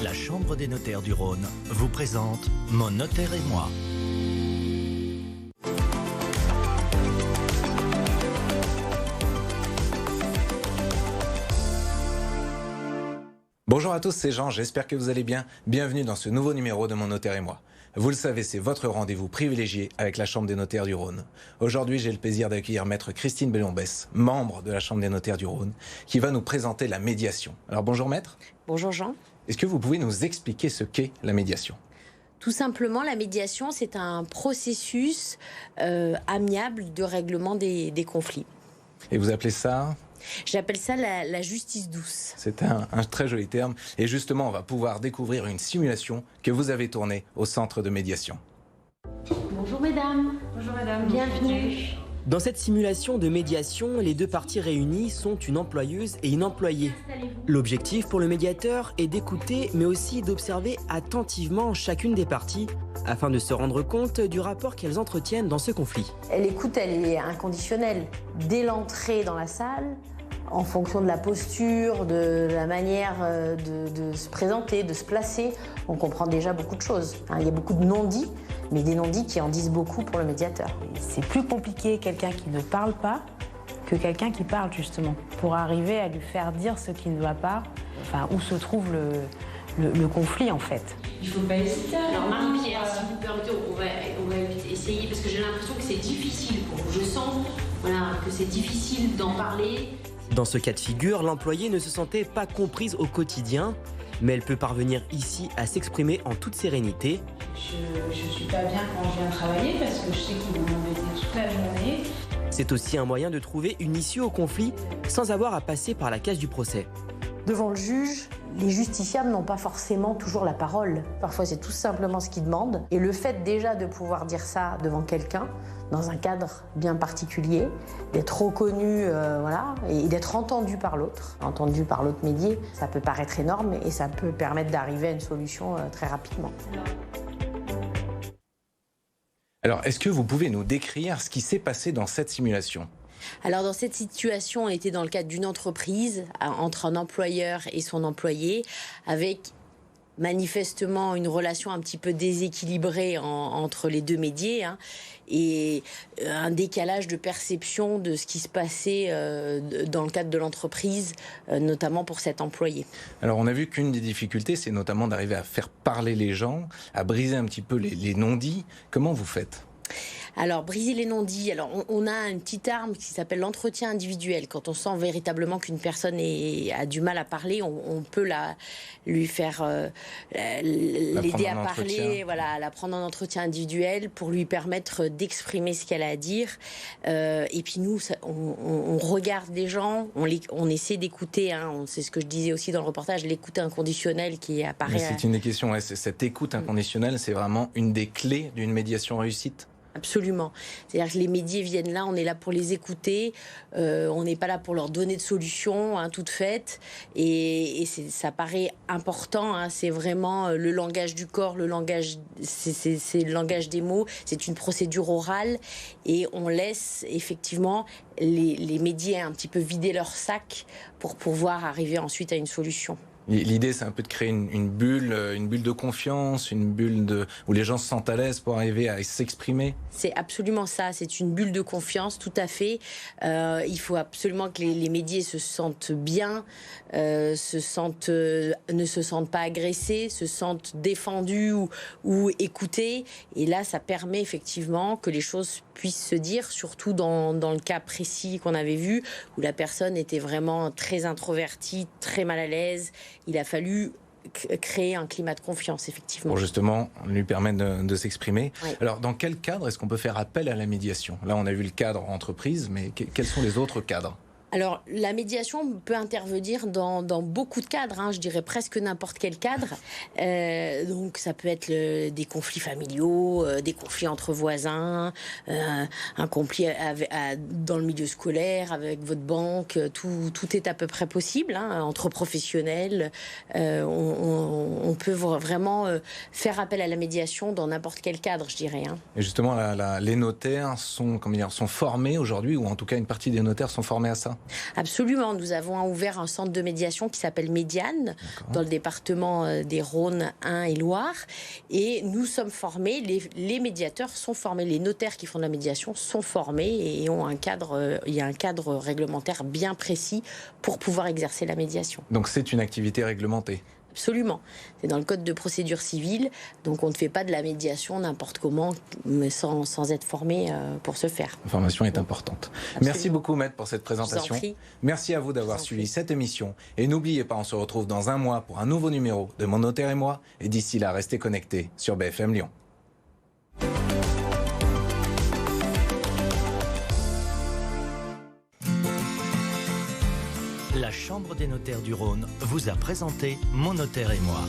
La Chambre des notaires du Rhône vous présente Mon notaire et moi. Bonjour à tous, c'est Jean, j'espère que vous allez bien. Bienvenue dans ce nouveau numéro de Mon notaire et moi. Vous le savez, c'est votre rendez-vous privilégié avec la Chambre des notaires du Rhône. Aujourd'hui, j'ai le plaisir d'accueillir Maître Christine Bellombès, membre de la Chambre des notaires du Rhône, qui va nous présenter la médiation. Alors bonjour Maître. Bonjour Jean. Est-ce que vous pouvez nous expliquer ce qu'est la médiation ? Tout simplement, la médiation, c'est un processus amiable de règlement des conflits. Et vous appelez ça ? J'appelle ça la justice douce. C'est un très joli terme. Et justement, on va pouvoir découvrir une simulation que vous avez tournée au centre de médiation. Bonjour mesdames. Bonjour madame. Bienvenue. Dans cette simulation de médiation, les deux parties réunies sont une employeuse et une employée. L'objectif pour le médiateur est d'écouter, mais aussi d'observer attentivement chacune des parties, afin de se rendre compte du rapport qu'elles entretiennent dans ce conflit. L'écoute, elle est inconditionnelle. Dès l'entrée dans la salle, en fonction de la posture, de la manière de se présenter, de se placer, on comprend déjà beaucoup de choses. Il y a beaucoup de non-dits, mais des non-dits qui en disent beaucoup pour le médiateur. C'est plus compliqué quelqu'un qui ne parle pas que quelqu'un qui parle justement, pour arriver à lui faire dire ce qui ne va pas, où se trouve le conflit en fait. Il ne faut pas hésiter. Alors Marie-Pierre, si vous permettez, on va essayer, parce que j'ai l'impression que c'est difficile pour vous. Je sens que c'est difficile d'en parler. Dans ce cas de figure, l'employée ne se sentait pas comprise au quotidien, mais elle peut parvenir ici à s'exprimer en toute sérénité. Je ne suis pas bien quand je viens travailler parce que je sais qu'ils vont m'embêter toute la journée. C'est aussi un moyen de trouver une issue au conflit sans avoir à passer par la case du procès. Devant le juge, les justiciables n'ont pas forcément toujours la parole. Parfois, c'est tout simplement ce qu'ils demandent. Et le fait déjà de pouvoir dire ça devant quelqu'un, dans un cadre bien particulier, d'être reconnu, et d'être entendu par l'autre médié, ça peut paraître énorme et ça peut permettre d'arriver à une solution très rapidement. Alors, est-ce que vous pouvez nous décrire ce qui s'est passé dans cette simulation ? Alors dans cette situation, on était dans le cadre d'une entreprise entre un employeur et son employé, avec manifestement une relation un petit peu déséquilibrée entre les deux médiés, et un décalage de perception de ce qui se passait dans le cadre de l'entreprise, notamment pour cet employé. Alors on a vu qu'une des difficultés, c'est notamment d'arriver à faire parler les gens, à briser un petit peu les non-dits. Comment vous faites ? Alors, briser les non-dits, on a une petite arme qui s'appelle l'entretien individuel. Quand on sent véritablement qu'une personne a du mal à parler, on peut lui faire l'aider à parler, la prendre en entretien individuel pour lui permettre d'exprimer ce qu'elle a à dire. Et puis nous, on regarde les gens, on essaie d'écouter, c'est ce que je disais aussi dans le reportage, l'écoute inconditionnelle qui apparaît. Mais c'est une des questions, cette écoute inconditionnelle, c'est vraiment une des clés d'une médiation réussite ? Absolument. C'est-à-dire que les médiés viennent là, on est là pour les écouter, on n'est pas là pour leur donner de solutions toutes faites, et ça paraît important, c'est vraiment le langage du corps, c'est le langage des mots, c'est une procédure orale, et on laisse effectivement les médiés un petit peu vider leur sac pour pouvoir arriver ensuite à une solution. L'idée, c'est un peu de créer une bulle de confiance, une bulle où les gens se sentent à l'aise pour arriver à s'exprimer. C'est absolument ça, c'est une bulle de confiance, tout à fait. Il faut absolument que les médiés se sentent bien, ne se sentent pas agressés, se sentent défendus ou écoutés. Et là, ça permet effectivement que les choses puissent se dire, surtout dans le cas précis qu'on avait vu, où la personne était vraiment très introvertie, très mal à l'aise. Il a fallu créer un climat de confiance, effectivement. Pour justement lui permettre de s'exprimer. Oui. Alors, dans quel cadre est-ce qu'on peut faire appel à la médiation ? Là, on a vu le cadre entreprise, mais quels sont les autres cadres ? Alors, la médiation peut intervenir dans beaucoup de cadres, je dirais presque n'importe quel cadre. Donc, ça peut être des conflits familiaux, des conflits entre voisins, un conflit dans le milieu scolaire, avec votre banque, tout est à peu près possible, entre professionnels. On peut vraiment faire appel à la médiation dans n'importe quel cadre, je dirais. Et justement, les notaires sont formés aujourd'hui, ou en tout cas une partie des notaires sont formés à ça ? Absolument. Nous avons ouvert un centre de médiation qui s'appelle Médiane, dans le département des Rhône, Ain et Loire. Et nous sommes formés, les médiateurs sont formés, les notaires qui font de la médiation sont formés et ont un cadre, il y a un cadre réglementaire bien précis pour pouvoir exercer la médiation. Donc c'est une activité réglementée? Absolument. C'est dans le code de procédure civile, donc on ne fait pas de la médiation n'importe comment, mais sans être formé pour ce faire. La formation est importante. Absolument. Merci beaucoup, Maître, pour cette présentation. Je vous en prie. Merci à vous d'avoir suivi cette émission. Et n'oubliez pas, on se retrouve dans un mois pour un nouveau numéro de Mon Notaire et moi. Et d'ici là, restez connectés sur BFM Lyon. La Chambre des notaires du Rhône vous a présenté Mon Notaire et moi.